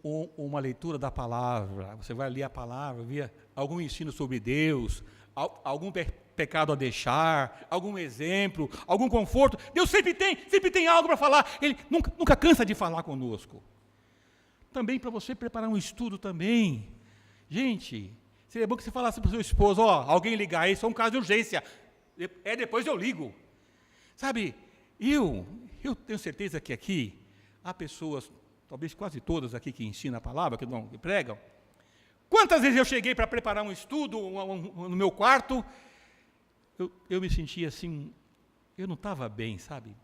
Uma leitura da palavra, você vai ler a palavra, ver algum ensino sobre Deus, algum pecado a deixar, algum exemplo, algum conforto. Deus sempre tem algo para falar. Ele nunca cansa de falar conosco. Também para você preparar um estudo também. Gente, seria bom que você falasse para o seu esposo, alguém ligar aí, isso é um caso de urgência. Depois eu ligo. Sabe, eu tenho certeza que aqui há pessoas, talvez quase todas aqui que ensinam a palavra, que pregam. Quantas vezes eu cheguei para preparar um estudo no meu quarto, eu me sentia assim, eu não estava bem, sabe?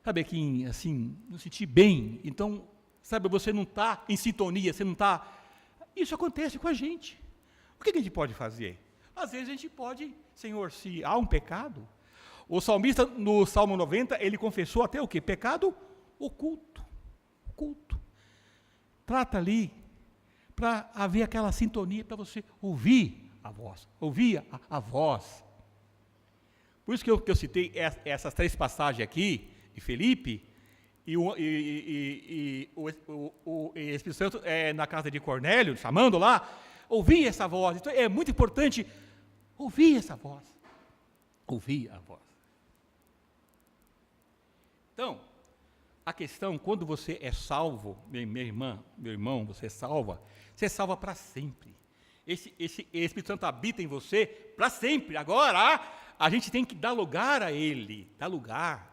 Sabe, aqui, assim, não senti bem. Então, sabe, você não está em sintonia, você não está... Isso acontece com a gente. O que a gente pode fazer? Às vezes a gente pode, Senhor, se há um pecado... O salmista, no Salmo 90, ele confessou até o quê? Pecado oculto. Trata ali, para haver aquela sintonia, para você ouvir a voz. Por isso que eu citei essas 3 passagens aqui, de Felipe, e o Espírito Santo na casa de Cornélio, chamando lá, ouvir essa voz. Então é muito importante ouvir essa voz. Ouvir a voz. Então, a questão, quando você é salvo, minha irmã, meu irmão, você é salva para sempre. Esse Espírito Santo habita em você para sempre. Agora, a gente tem que dar lugar a Ele. Dar lugar.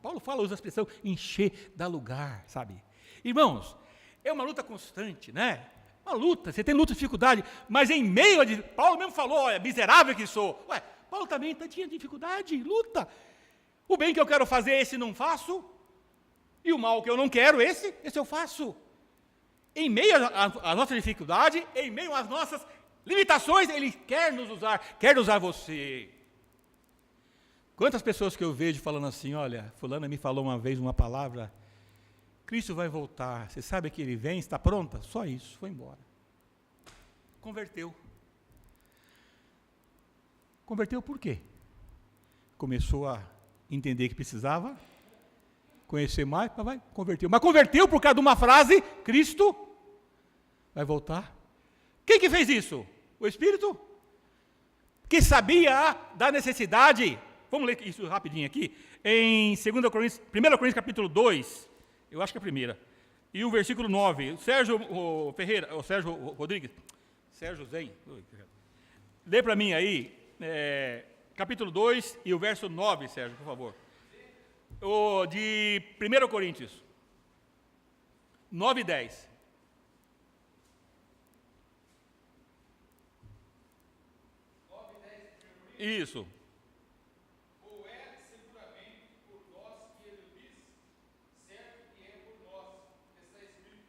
Paulo usa a expressão encher, dar lugar, sabe? Irmãos, é uma luta constante, né? Uma luta, você tem luta, dificuldade, mas em meio a... Paulo mesmo falou, olha, miserável que sou. Paulo também tinha dificuldade, luta. O bem que eu quero fazer, esse não faço. E o mal que eu não quero, esse eu faço. Em meio à nossa dificuldade, em meio às nossas limitações, Ele quer nos usar, quer usar você. Quantas pessoas que eu vejo falando assim, olha, fulana me falou uma vez uma palavra, Cristo vai voltar, você sabe que Ele vem, está pronta? Só isso, foi embora. Converteu. Converteu por quê? Começou a entender que precisava, conhecer mais, converteu. Mas converteu por causa de uma frase, Cristo vai voltar. Quem que fez isso? O Espírito? Que sabia da necessidade. Vamos ler isso rapidinho aqui. Em 1 Coríntios capítulo 2, eu acho que é a primeira, e o versículo 9, o Sérgio Zen, lê para mim aí, capítulo 2 e o verso 9, Sérgio, por favor. De 1 Coríntios 9 e 10. Isso. Ou é seguramente por nós que ele diz, certo que é por nós, está escrito,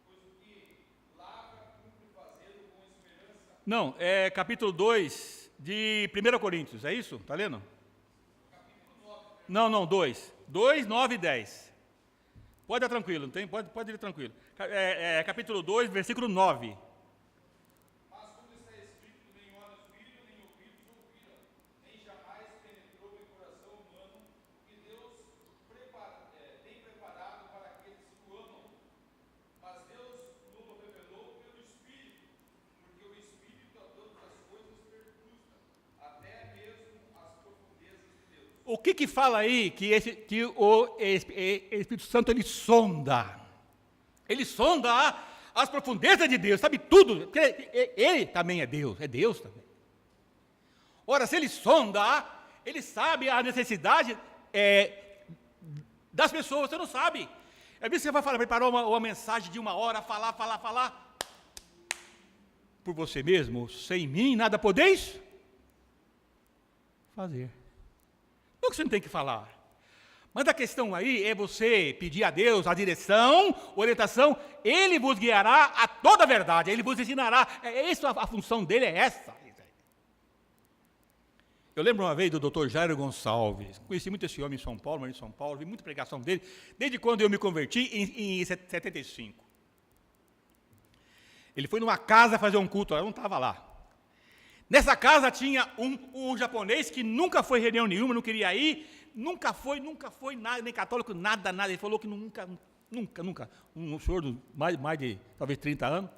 pois o que lavra cumpre fazê-lo com esperança. Não, é capítulo 2 de 1 Coríntios, é isso? Está lendo? Não, 2. 2, 9 e 10. Pode ir tranquilo, pode ir tranquilo. Capítulo 2, versículo 9. Mas como está escrito, nem olhos viram, nem ouvidos ouviram, nem jamais penetrou em coração humano, que Deus tem preparado para aqueles que o amam. Mas Deus nos revelou pelo Espírito, porque o Espírito a todas as coisas percrusta, até mesmo as profundezas de Deus. O que fala aí que o Espírito Santo ele sonda? Ele sonda as profundezas de Deus, sabe tudo. Ele também é Deus também. Ora, se ele sonda, ele sabe a necessidade das pessoas, você não sabe. Às vezes você vai preparar uma mensagem de 1 hora, falar. Por você mesmo, sem mim, nada podeis fazer. Não que você não tem que falar. Mas a questão aí é você pedir a Deus a direção, orientação, Ele vos guiará a toda a verdade, Ele vos ensinará. A função dele é essa. Eu lembro uma vez do Dr. Jairo Gonçalves, conheci muito esse homem em São Paulo, vi muita pregação dele, desde quando eu me converti em 75. Ele foi numa casa fazer um culto, eu não estava lá. Nessa casa tinha um japonês que nunca foi em reunião nenhuma, não queria ir, nunca foi nada, nem católico, nada. Ele falou que nunca, um senhor de mais de talvez 30 anos.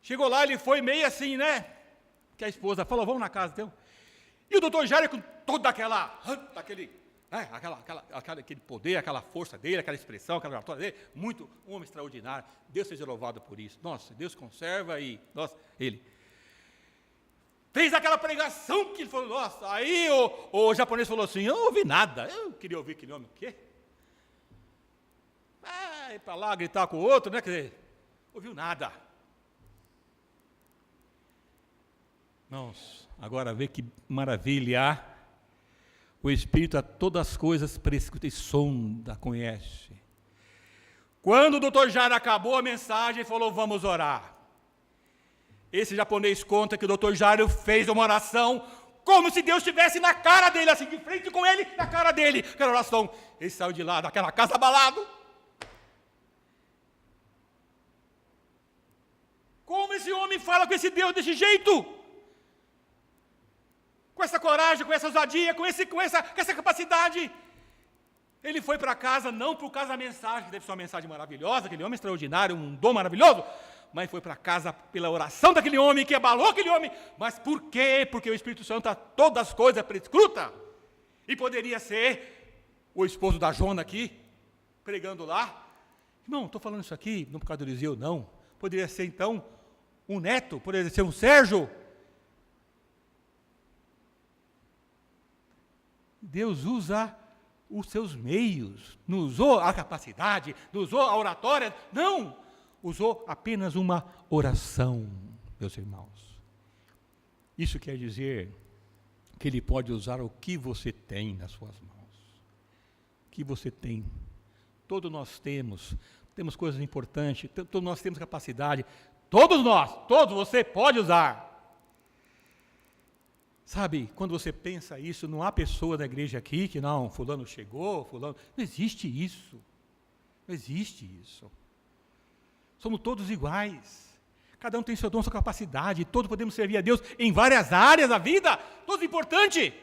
Chegou lá, ele foi meio assim, né? Que a esposa falou, vamos na casa, então. E o doutor Jairo, com toda aquele poder, aquela força dele, aquela expressão, aquela oratória dele, muito um homem extraordinário. Deus seja louvado por isso. Nossa, Deus conserva e, nossa, ele fez aquela pregação que ele falou, nossa, aí o japonês falou assim, eu não ouvi nada, eu queria ouvir aquele homem, o quê? Ir para lá, gritar com o outro, né, quer dizer, ouviu nada. Irmãos, agora vê que maravilha, o Espírito a todas as coisas prescruta e sonda, conhece. Quando o doutor Jairo acabou a mensagem, ele falou, vamos orar. Esse japonês conta que o doutor Jairo fez uma oração, como se Deus estivesse na cara dele, assim, de frente com ele, na cara dele, aquela oração. Ele saiu de lá, daquela casa abalado. Como esse homem fala com esse Deus desse jeito? Com essa coragem, com essa ousadia, com essa capacidade. Ele foi para casa, não por causa da mensagem, que deve ser uma mensagem maravilhosa, aquele homem extraordinário, um dom maravilhoso, mas foi para casa pela oração daquele homem, que abalou aquele homem. Mas por quê? Porque o Espírito Santo a todas as coisas prescruta. E poderia ser o esposo da Jona aqui, pregando lá. Não, estou falando isso aqui, não por causa do Eliseu, não. Poderia ser então um neto, poderia ser um Sérgio. Deus usa os seus meios, não usou a capacidade, não usou a oratória, não, usou apenas uma oração, meus irmãos. Isso quer dizer que Ele pode usar o que você tem nas suas mãos, o que você tem. Todos nós temos coisas importantes, todos nós temos capacidade, todos você pode usar. Sabe, quando você pensa isso, não há pessoa da igreja aqui que não, fulano chegou, fulano... Não existe isso. Não existe isso. Somos todos iguais. Cada um tem seu dom, sua capacidade. Todos podemos servir a Deus em várias áreas da vida. Todos importante.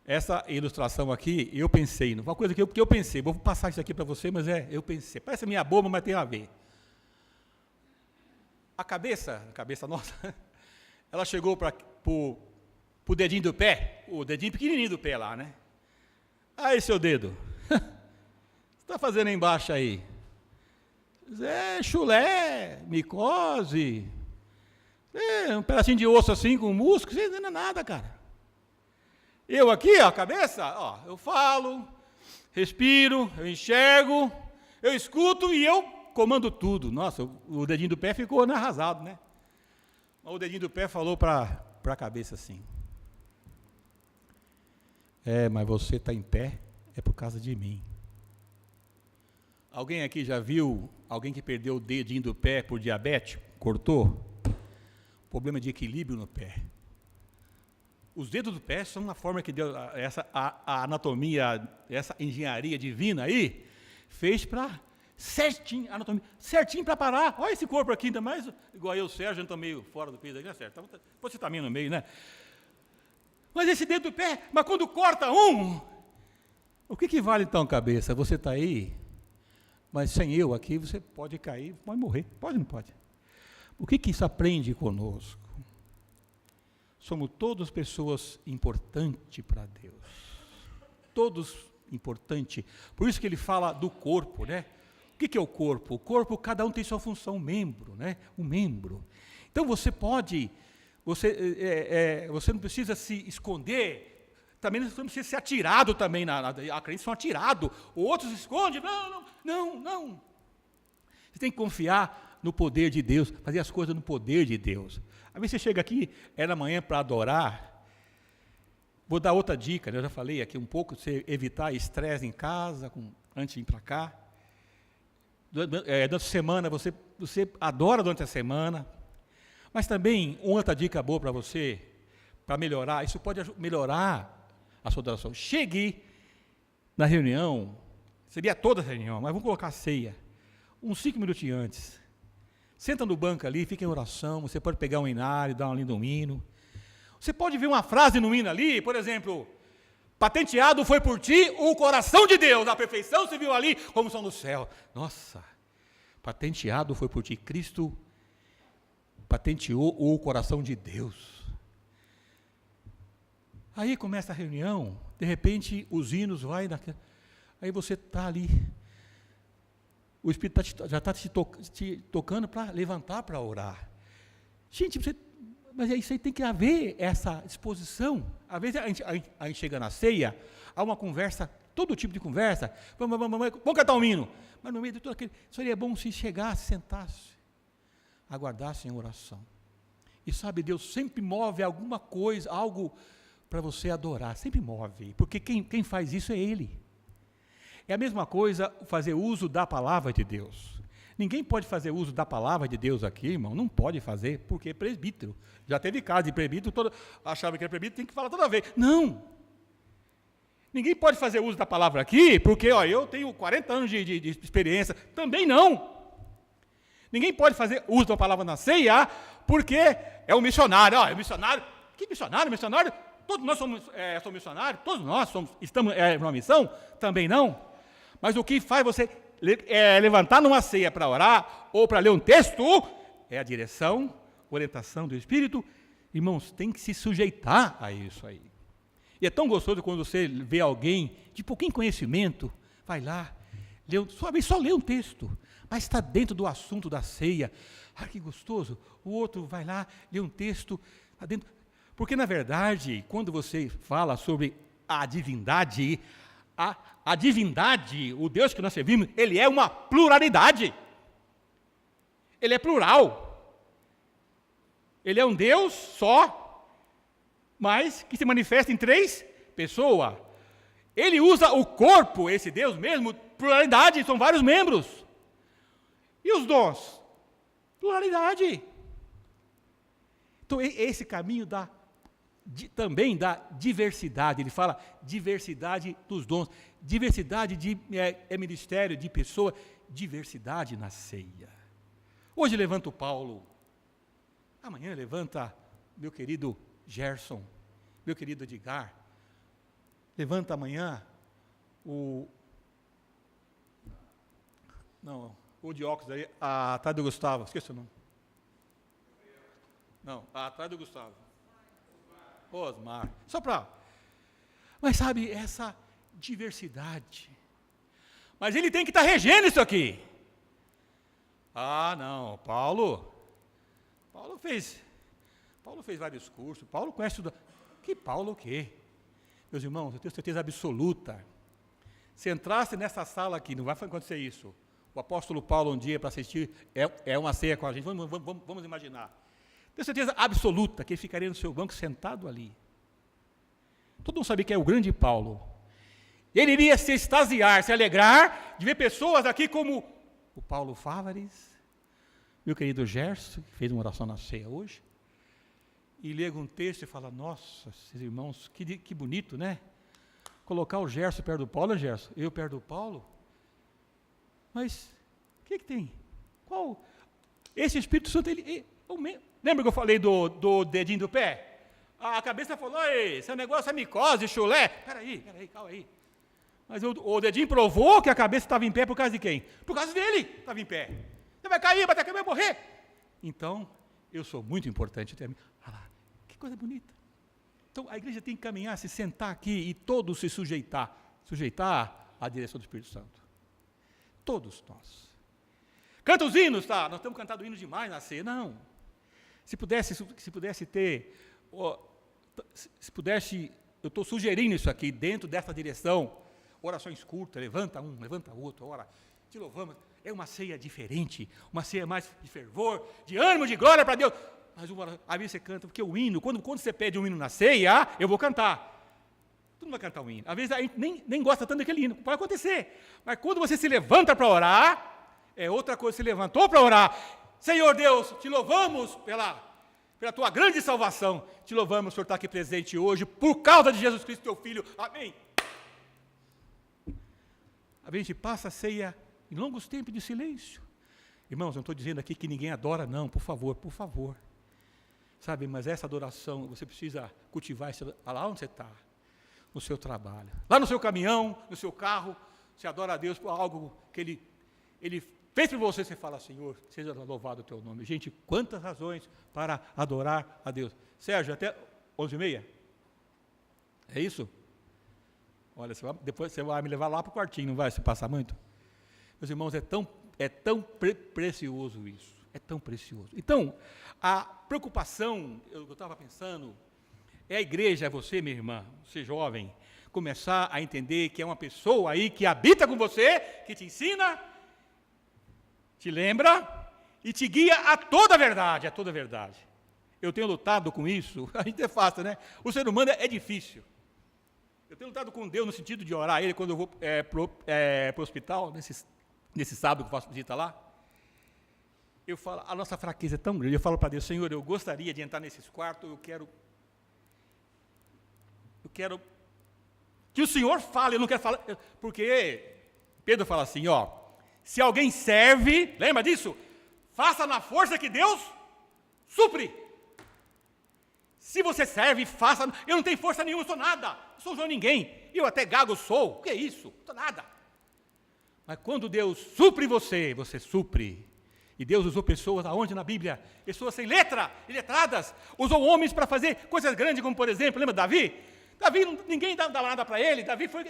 Essa ilustração aqui, eu pensei, uma coisa que eu pensei, vou passar isso aqui para você, mas eu pensei. Parece minha boba, mas tem a ver. A cabeça nossa... Ela chegou para o dedinho do pé, o dedinho pequenininho do pé lá, né? Aí, seu dedo, o que você está fazendo aí embaixo aí? Chulé, micose, um pedacinho de osso assim com músculo, não é nada, cara. Eu aqui, a cabeça, eu falo, respiro, eu enxergo, eu escuto e eu comando tudo. Nossa, o dedinho do pé ficou arrasado, né? O dedinho do pé falou para a cabeça assim, mas você está em pé, é por causa de mim. Alguém aqui já viu alguém que perdeu o dedinho do pé por diabetes? Cortou? Problema de equilíbrio no pé. Os dedos do pé são uma forma que Deus, a anatomia, essa engenharia divina aí, fez para... certinho, anatomia, certinho para parar. Olha esse corpo aqui, ainda mais igual eu, Sérgio, eu estou meio fora do peso aqui, né, Sérgio? Você está meio no meio, né? Mas esse dedo do pé, mas quando corta o que vale então, cabeça? Você está aí, mas sem eu aqui, você pode cair, pode morrer. Pode ou não pode? O que isso aprende conosco? Somos todas pessoas importantes para Deus. Todos importantes. Por isso que ele fala do corpo, né? O que é o corpo? O corpo, cada um tem sua função, um membro, né? Um membro. Então você não precisa se esconder, também não precisa ser atirado também, a crentes são atirados, outros se escondem, não. Você tem que confiar no poder de Deus, fazer as coisas no poder de Deus. Às vezes você chega aqui, na manhã para adorar, vou dar outra dica, né? Eu já falei aqui um pouco, você evitar estresse em casa, antes de ir para cá. Durante a semana, você adora durante a semana, mas também outra dica boa para você, para melhorar, isso pode melhorar a sua adoração. Chegue na reunião, seria toda a reunião, mas vamos colocar a ceia, uns 5 minutinhos antes. Senta no banco ali, fica em oração, você pode pegar um hinário, dar uma linda um hino. Você pode ver uma frase no hino ali, por exemplo, patenteado foi por ti o coração de Deus, a perfeição se viu ali como são no céu. Nossa, patenteado foi por ti, Cristo patenteou o coração de Deus. Aí começa a reunião, de repente os hinos vai naquela, aí você está ali, o Espírito já está te tocando para levantar para orar. Gente, mas isso aí tem que haver essa disposição. Às vezes a gente chega na ceia, há uma conversa, todo tipo de conversa, vamos cantar um hino, mas no meio de tudo aquilo, seria bom se chegasse, sentasse, aguardasse em oração. E sabe, Deus sempre move alguma coisa, algo para você adorar, sempre move, porque quem faz isso é Ele. É a mesma coisa fazer uso da palavra de Deus. Ninguém pode fazer uso da palavra de Deus aqui, irmão, não pode fazer, porque é presbítero. Já teve caso de presbítero, achava que era presbítero, tem que falar toda vez. Não! Ninguém pode fazer uso da palavra aqui, porque eu tenho 40 anos de experiência, também não. Ninguém pode fazer uso da palavra na ceia, porque é um missionário. É missionário, que missionário? Missionário? Todos nós somos missionários, todos nós estamos numa missão, também não. Mas o que faz você levantar numa ceia para orar, ou para ler um texto, é a direção, orientação do Espírito. Irmãos, tem que se sujeitar a isso aí. E é tão gostoso quando você vê alguém de pouquinho conhecimento, vai lá, só lê um texto, mas está dentro do assunto da ceia. Ah, que gostoso. O outro vai lá, lê um texto, está dentro. Porque, na verdade, quando você fala sobre a divindade, a divindade, o Deus que nós servimos, ele é uma pluralidade. Ele é plural. Ele é um Deus só, mas que se manifesta em 3 pessoas. Ele usa o corpo, esse Deus mesmo, pluralidade, são vários membros. E os dons? Pluralidade. Então, esse caminho também da diversidade. Ele fala diversidade dos dons, diversidade de ministério, de pessoa, diversidade na ceia. Hoje levanta o Paulo, amanhã levanta meu querido Gerson, meu querido Edgar, levanta amanhã o Diócolis aí, atrás do Gustavo, esqueci o nome. Não, atrás do Gustavo. Osmar. Mas sabe, essa diversidade. Mas ele tem que estar regendo isso aqui. Ah, não, Paulo fez vários cursos, Paulo conhece tudo. Que Paulo o quê? Meus irmãos, eu tenho certeza absoluta. Se entrasse nessa sala aqui, não vai acontecer isso. O apóstolo Paulo um dia para assistir, uma ceia com a gente, vamos imaginar. Tenho certeza absoluta que ele ficaria no seu banco sentado ali. Todo mundo sabia que é o grande Paulo. Ele iria se extasiar, se alegrar de ver pessoas aqui como o Paulo Fávares, meu querido Gerson, que fez uma oração na ceia hoje, e lê um texto e fala, nossa, esses irmãos, que bonito, né? Colocar o Gerson perto do Paulo, Gerson, eu perto do Paulo, mas o que tem? Esse Espírito Santo, lembra que eu falei do dedinho do pé? A cabeça falou, esse negócio é micose, chulé. Peraí, calma aí. Mas o dedinho provou que a cabeça estava em pé por causa de quem? Por causa dele, estava em pé. Você vai cair, vai cair, vai morrer. Então, eu sou muito importante. Olha lá, que coisa bonita. Então, a igreja tem que caminhar, se sentar aqui e todos se sujeitar à direção do Espírito Santo. Todos nós. Canta os hinos, tá? Nós estamos cantando hinos demais na ceia. Não. Se pudesse ter, eu estou sugerindo isso aqui, dentro dessa direção, orações curtas, levanta um, levanta outro, ora, te louvamos, é uma ceia diferente, uma ceia mais de fervor, de ânimo, de glória para Deus, mas às vezes você canta, porque o hino, quando você pede um hino na ceia, eu vou cantar, tu não vai cantar um hino, às vezes a gente nem gosta tanto daquele hino, pode acontecer, mas quando você se levanta para orar, é outra coisa, se levantou para orar, Senhor Deus, te louvamos pela tua grande salvação, te louvamos por estar aqui presente hoje, por causa de Jesus Cristo, teu Filho, amém. A gente passa a ceia em longos tempos de silêncio, Irmãos, eu não estou dizendo aqui que ninguém adora, não, por favor, por favor. Sabe, mas essa adoração, você precisa cultivar isso lá onde você está, no seu trabalho. Lá no seu caminhão, no seu carro, você adora a Deus por algo que Ele fez por você, você fala, Senhor, seja louvado o teu nome. Gente, quantas razões para adorar a Deus. Sérgio, até 11h30? É isso? Olha, depois você vai me levar lá para o quartinho, não vai se passar muito? Meus irmãos, é tão precioso isso. É tão precioso. Então, a preocupação, eu estava pensando, é a igreja, é você, minha irmã, você jovem, começar a entender que é uma pessoa aí que habita com você, que te ensina, te lembra e te guia a toda a verdade, a toda a verdade. Eu tenho lutado com isso, a gente é fácil, né? O ser humano é difícil. Eu tenho lutado com Deus no sentido de orar a Ele quando eu vou para o hospital, nesse sábado que eu faço visita lá. Eu falo, a nossa fraqueza é tão grande, eu falo para Deus, Senhor, eu gostaria de entrar nesses quartos, eu quero que o Senhor fale, eu não quero falar, porque Pedro fala assim, ó, se alguém serve, lembra disso? Faça na força que Deus supre. Se você serve, faça, eu não tenho força nenhuma, eu sou nada, não sou João ninguém, eu até gago sou, o que é isso? Não sou nada. Mas quando Deus supre você, você supre. E Deus usou pessoas aonde na Bíblia? Pessoas sem letra, iletradas. Usou homens para fazer coisas grandes, como por exemplo, lembra Davi? Davi, ninguém dava nada para ele, Davi foi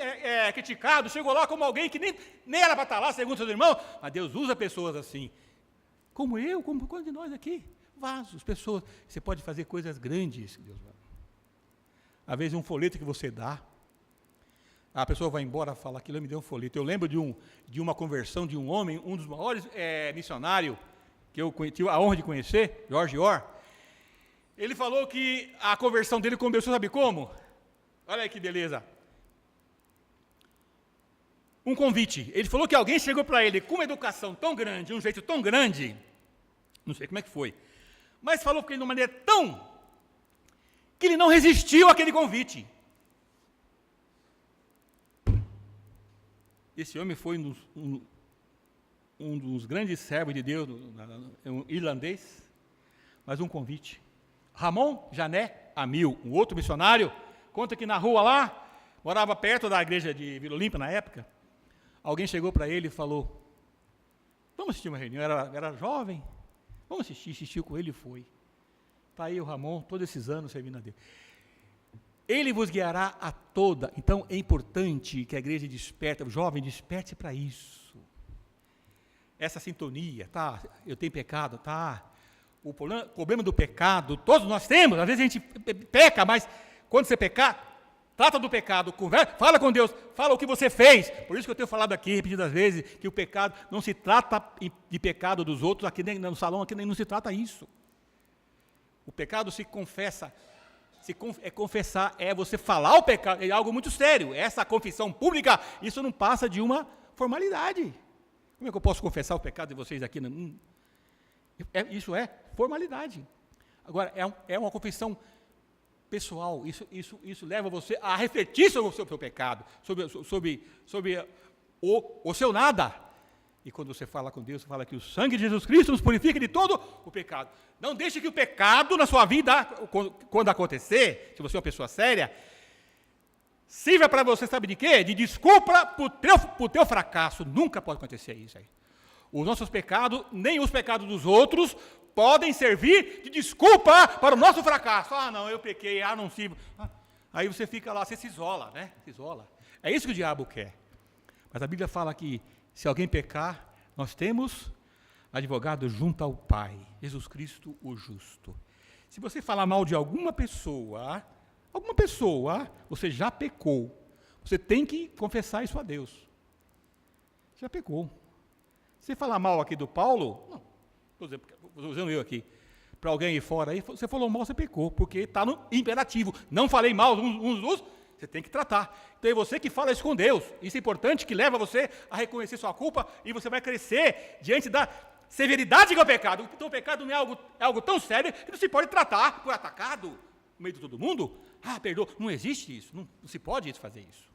criticado, chegou lá como alguém que nem era para estar lá, segundo seus irmãos, mas Deus usa pessoas assim, como eu, como quantos de nós aqui, vasos, pessoas, você pode fazer coisas grandes, Deus vai. Às vezes um folheto que você dá, a pessoa vai embora e fala, aquilo me deu um folheto. Eu lembro de uma conversão de um homem, um dos maiores missionários que eu tive a honra de conhecer, George Orr. Ele falou que a conversão dele começou, sabe como? Olha aí que beleza. Um convite. Ele falou que alguém chegou para ele com uma educação tão grande, um jeito tão grande, não sei como é que foi, mas falou com ele de uma maneira tão que ele não resistiu àquele convite. Esse homem foi um dos grandes servos de Deus, um irlandês, mas um convite. Ramon Jané Amil, um outro missionário, conta que na rua lá, morava perto da igreja de Vila Olímpia na época, alguém chegou para ele e falou, vamos assistir uma reunião, era jovem, vamos assistiu com ele e foi. Está aí o Ramon, todos esses anos servindo a Deus. Ele vos guiará a toda. Então, é importante que a igreja desperte, o jovem desperte para isso. Essa sintonia, tá? Eu tenho pecado, tá? O problema do pecado, todos nós temos, às vezes a gente peca, mas quando você pecar, trata do pecado, conversa, fala com Deus, fala o que você fez. Por isso que eu tenho falado aqui, repetidas vezes, que o pecado não se trata de pecado dos outros, aqui nem no salão, aqui nem não se trata isso. O pecado se confessa. Confessar, é você falar o pecado, é algo muito sério. Essa confissão pública, isso não passa de uma formalidade. Como é que eu posso confessar o pecado de vocês aqui? Isso é formalidade. Agora, é uma confissão pessoal, isso leva você a refletir sobre o seu pecado, sobre o seu nada. E quando você fala com Deus, você fala que o sangue de Jesus Cristo nos purifica de todo o pecado. Não deixe que o pecado na sua vida, quando acontecer, se você é uma pessoa séria, sirva para você, sabe de quê? De desculpa para o teu fracasso. Nunca pode acontecer isso aí. Os nossos pecados, nem os pecados dos outros, podem servir de desculpa para o nosso fracasso. Ah, não, eu pequei, não sirvo. Aí você fica lá, você se isola, né? Se isola. É isso que o diabo quer. Mas a Bíblia fala que se alguém pecar, nós temos advogado junto ao Pai, Jesus Cristo o justo. Se você falar mal de alguma pessoa, você já pecou. Você tem que confessar isso a Deus. Já pecou. Se falar mal aqui do Paulo, não, estou usando eu aqui, para alguém ir fora aí, você falou mal, você pecou, porque está no imperativo. Não falei mal uns dos, você tem que tratar. Então é você que fala isso com Deus. Isso é importante, que leva você a reconhecer sua culpa e você vai crescer diante da severidade que é o pecado. Então o pecado não é algo tão sério que não se pode tratar por atacado no meio de todo mundo. Perdoa. Não existe isso. Não se pode fazer isso.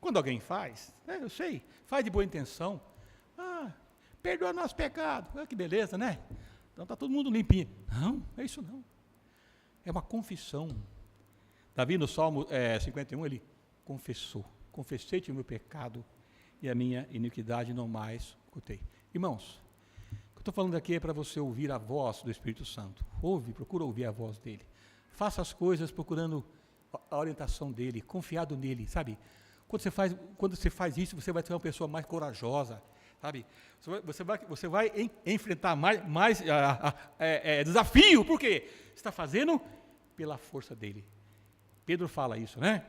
Quando alguém faz, eu sei, faz de boa intenção. perdoa nosso pecado. Olha que beleza, né? Então está todo mundo limpinho. Não, é isso não. É uma confissão. Davi no Salmo 51, ele confessou. Confessei-te o meu pecado e a minha iniquidade não mais ocultei. Irmãos, o que eu estou falando aqui é para você ouvir a voz do Espírito Santo. Procura ouvir a voz dele. Faça as coisas procurando a orientação dele, confiado nele, sabe? Quando você faz isso, você vai ser uma pessoa mais corajosa, sabe? Você vai enfrentar mais desafio, por quê? Você está fazendo pela força dele. Pedro fala isso, né?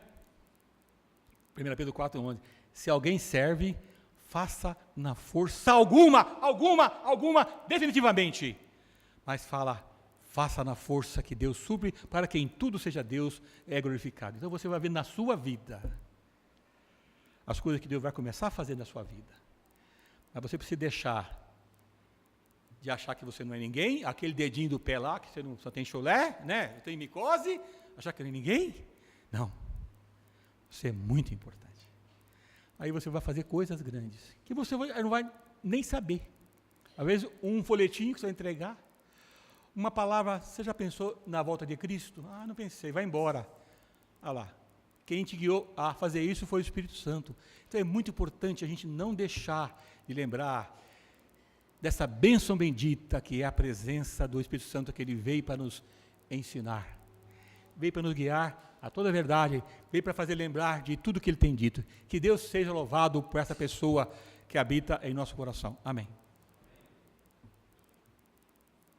1 Pedro 4:11. Se alguém serve, faça na força alguma, definitivamente. Mas faça na força que Deus supre, para que em tudo seja Deus glorificado. Então você vai ver na sua vida as coisas que Deus vai começar a fazer na sua vida. Mas você precisa deixar de achar que você não é ninguém, aquele dedinho do pé lá, que você não só tem chulé, né? Tem micose, achar que não é ninguém. Não. Você é muito importante. Aí você vai fazer coisas grandes, que você não vai nem saber. Às vezes, um folhetinho que você vai entregar, uma palavra, você já pensou na volta de Cristo? Ah, não pensei, vai embora. Ah lá, quem te guiou a fazer isso foi o Espírito Santo. Então é muito importante a gente não deixar de lembrar dessa bênção bendita que é a presença do Espírito Santo, que ele veio para nos ensinar, veio para nos guiar a toda a verdade, veio para fazer lembrar de tudo que ele tem dito. Que Deus seja louvado por essa pessoa que habita em nosso coração. Amém.